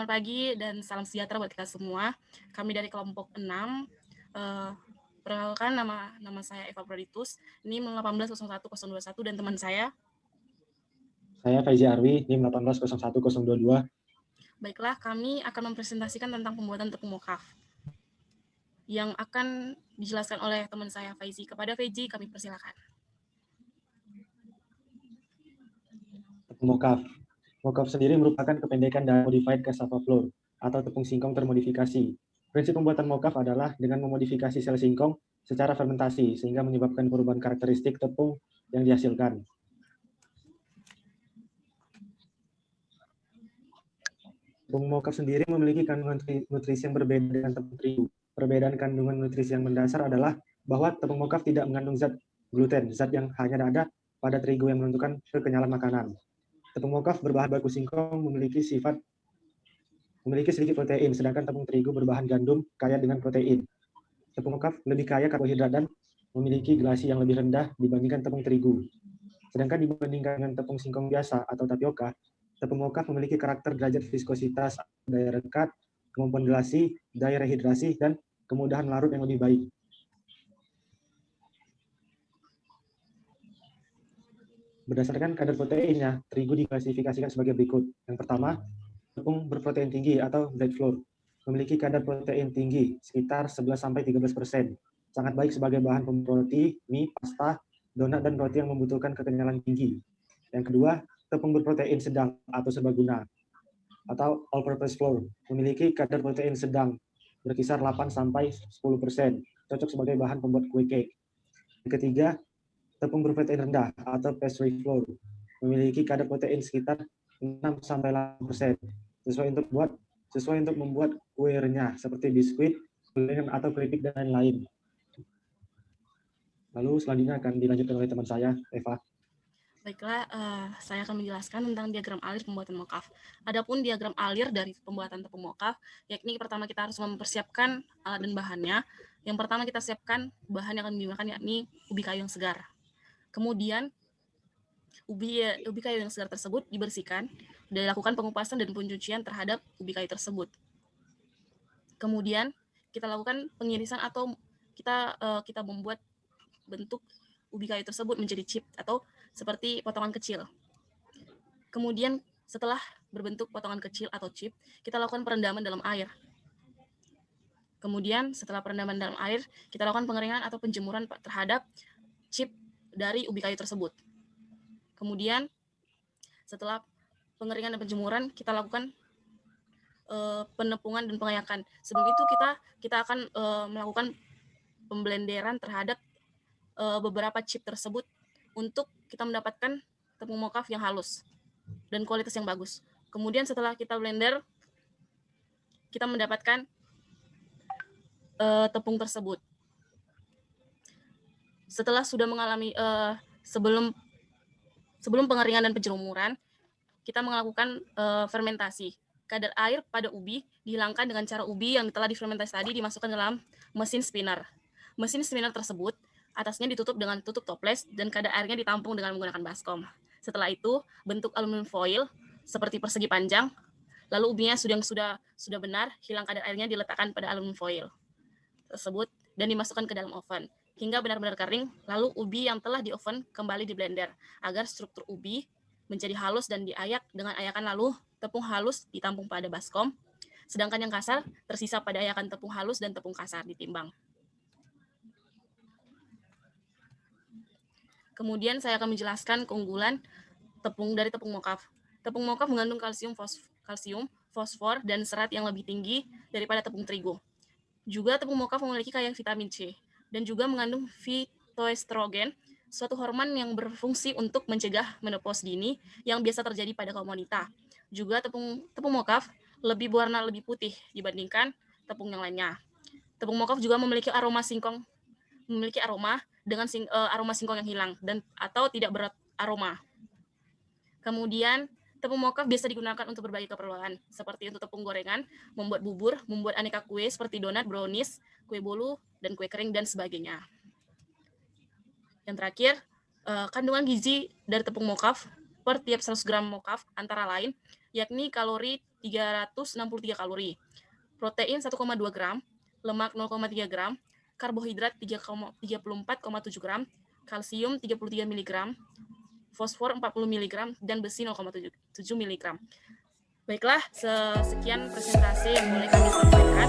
selamat pagi dan salam sejahtera buat kita semua. Kami dari kelompok 6. Perkenalkan nama saya Eva Proditus, NIM 18010121 dan teman saya. Saya Faizi Arwi, NIM 1801022. Baiklah, kami akan mempresentasikan tentang pembuatan tepung mokaf yang akan dijelaskan oleh teman saya Faizi. Kepada Faizi, kami persilakan. Tepung mokaf. Mokaf sendiri merupakan kependekan dari Modified Cassava Flour atau tepung singkong termodifikasi. Prinsip pembuatan mokaf adalah dengan memodifikasi sel singkong secara fermentasi sehingga menyebabkan perubahan karakteristik tepung yang dihasilkan. Tepung mokaf sendiri memiliki kandungan nutrisi yang berbeda dengan tepung terigu. Perbedaan kandungan nutrisi yang mendasar adalah bahwa tepung mokaf tidak mengandung zat gluten, zat yang hanya ada pada terigu yang menentukan kekenyalan makanan. Tepung mokaf berbahan baku singkong memiliki sedikit protein, sedangkan tepung terigu berbahan gandum kaya dengan protein. Tepung mokaf lebih kaya karbohidrat dan memiliki gelasi yang lebih rendah dibandingkan tepung terigu. Sedangkan dibandingkan dengan tepung singkong biasa atau tapioka, tepung mokaf memiliki karakter derajat viskositas, daya rekat, kemampuan gelasi, daya rehidrasi, dan kemudahan larut yang lebih baik. Berdasarkan kadar proteinnya, terigu diklasifikasikan sebagai berikut. Yang pertama, tepung berprotein tinggi atau bread flour. Memiliki kadar protein tinggi, sekitar 11-13%. Sangat baik sebagai bahan roti, mie, pasta, donat, dan roti yang membutuhkan kekenyalan tinggi. Yang kedua, tepung berprotein sedang atau serbaguna atau all-purpose flour. Memiliki kadar protein sedang, berkisar 8-10%. Cocok sebagai bahan pembuat kue cake. Yang ketiga, tepung berprotein rendah atau pastry flour memiliki kadar protein sekitar 6-8% sesuai untuk membuat kue renyah seperti biskuit, gorengan atau keripik dan lain-lain. Lalu selanjutnya akan dilanjutkan oleh teman saya, Eva. Baiklah, saya akan menjelaskan tentang diagram alir pembuatan mokaf. Adapun diagram alir dari pembuatan tepung mokaf, yakni pertama kita harus mempersiapkan alat dan bahannya. Yang pertama kita siapkan bahan yang akan digunakan yakni ubi kayu yang segar. Kemudian ubi kayu yang segar tersebut dibersihkan, dilakukan pengupasan dan pencucian terhadap ubi kayu tersebut. Kemudian kita lakukan pengirisan atau kita membuat bentuk ubi kayu tersebut menjadi chip atau seperti potongan kecil. Kemudian setelah berbentuk potongan kecil atau chip, kita lakukan perendaman dalam air. Kemudian setelah perendaman dalam air, kita lakukan pengeringan atau penjemuran terhadap chip dari ubi kayu tersebut. Kemudian setelah pengeringan dan penjemuran, kita lakukan penepungan dan pengayakan. Sebelum itu kita akan melakukan pemblenderan terhadap beberapa chip tersebut untuk kita mendapatkan tepung mokaf yang halus dan kualitas yang bagus. Kemudian setelah kita blender, kita mendapatkan tepung tersebut. Setelah sudah mengalami sebelum pengeringan dan penjemuran, kita melakukan fermentasi. Kadar air pada ubi dihilangkan dengan cara ubi yang telah difermentasi tadi dimasukkan dalam mesin spinner. Mesin spinner tersebut atasnya ditutup dengan tutup toples dan kadar airnya ditampung dengan menggunakan baskom. Setelah itu, bentuk aluminium foil seperti persegi panjang, lalu ubinya sudah benar, hilang kadar airnya diletakkan pada aluminium foil tersebut dan dimasukkan ke dalam oven hingga benar-benar kering. Lalu ubi yang telah di oven kembali di blender agar struktur ubi menjadi halus dan diayak dengan ayakan, lalu tepung halus ditampung pada baskom, sedangkan yang kasar tersisa pada ayakan tepung halus dan tepung kasar ditimbang. Kemudian saya akan menjelaskan keunggulan tepung mokaf. Tepung mokaf mengandung kalsium, fosfor, dan serat yang lebih tinggi daripada tepung terigu. Juga tepung mokaf memiliki kaya vitamin C dan juga mengandung fitoestrogen, suatu hormon yang berfungsi untuk mencegah menopause dini yang biasa terjadi pada kaum wanita. Juga tepung mokaf lebih berwarna lebih putih dibandingkan tepung yang lainnya. Tepung mokaf juga memiliki aroma dengan aroma singkong yang hilang dan atau tidak beraroma. Kemudian tepung mokaf biasa digunakan untuk berbagai keperluan, seperti untuk tepung gorengan, membuat bubur, membuat aneka kue seperti donat, brownies, kue bolu, dan kue kering, dan sebagainya. Yang terakhir, kandungan gizi dari tepung mokaf per tiap 100 gram mokaf antara lain, yakni kalori 363 kalori, protein 1,2 gram, lemak 0,3 gram, karbohidrat 34,7 gram, kalsium 33 mg, fosfor 40 mg, dan besi 0,7 mg. Baiklah, sekian presentasi yang boleh kami sampaikan.